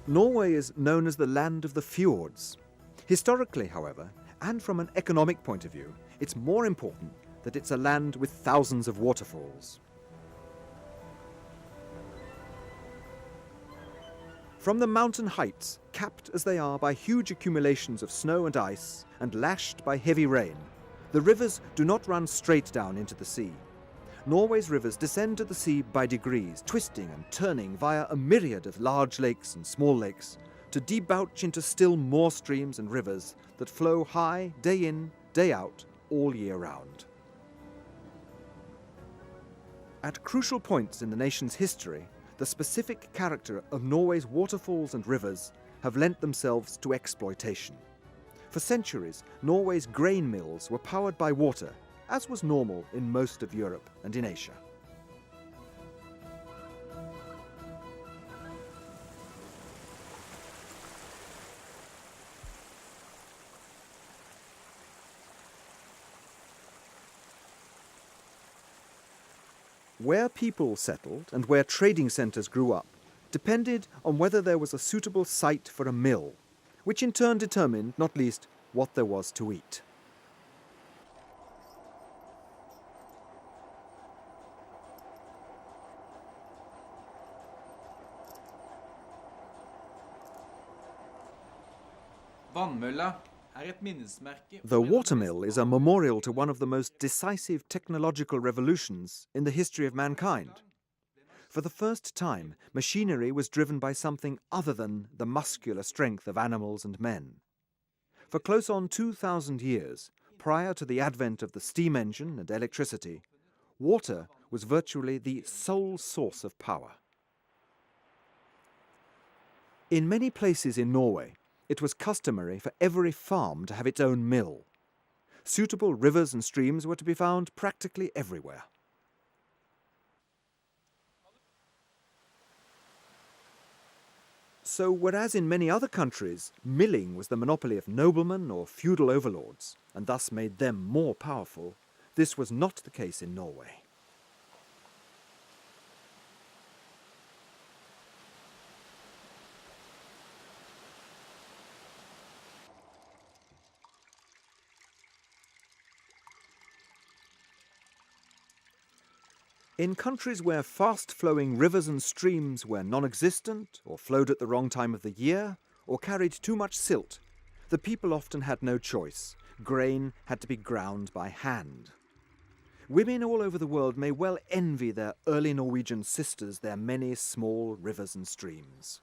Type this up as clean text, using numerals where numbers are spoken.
Norway is known as the land of the fjords. Historically, however, and from an economic point of view, it's more important that it's a land with thousands of waterfalls. From the mountain heights, capped as they are by huge accumulations of snow and ice and lashed by heavy rain, the rivers do not run straight down into the sea. Norway's rivers descend to the sea by degrees, twisting and turning via a myriad of large lakes and small lakes, to debouch into still more streams and rivers that flow high, day in, day out, all year round. At crucial points in the nation's history, the specific character of Norway's waterfalls and rivers have lent themselves to exploitation. For centuries, Norway's grain mills were powered by water, as was normal in most of Europe and in Asia. Where people settled and where trading centres grew up depended on whether there was a suitable site for a mill, which in turn determined, not least, what there was to eat. The watermill is a memorial to one of the most decisive technological revolutions in the history of mankind. For the first time, machinery was driven by something other than the muscular strength of animals and men. For close on 2,000 years, prior to the advent of the steam engine and electricity, water was virtually the sole source of power. In many places in Norway, it was customary for every farm to have its own mill. Suitable rivers and streams were to be found practically everywhere. So, whereas in many other countries, milling was the monopoly of noblemen or feudal overlords, and thus made them more powerful, this was not the case in Norway. In countries where fast-flowing rivers and streams were non-existent, or flowed at the wrong time of the year, or carried too much silt, the people often had no choice. Grain had to be ground by hand. Women all over the world may well envy their early Norwegian sisters their many small rivers and streams.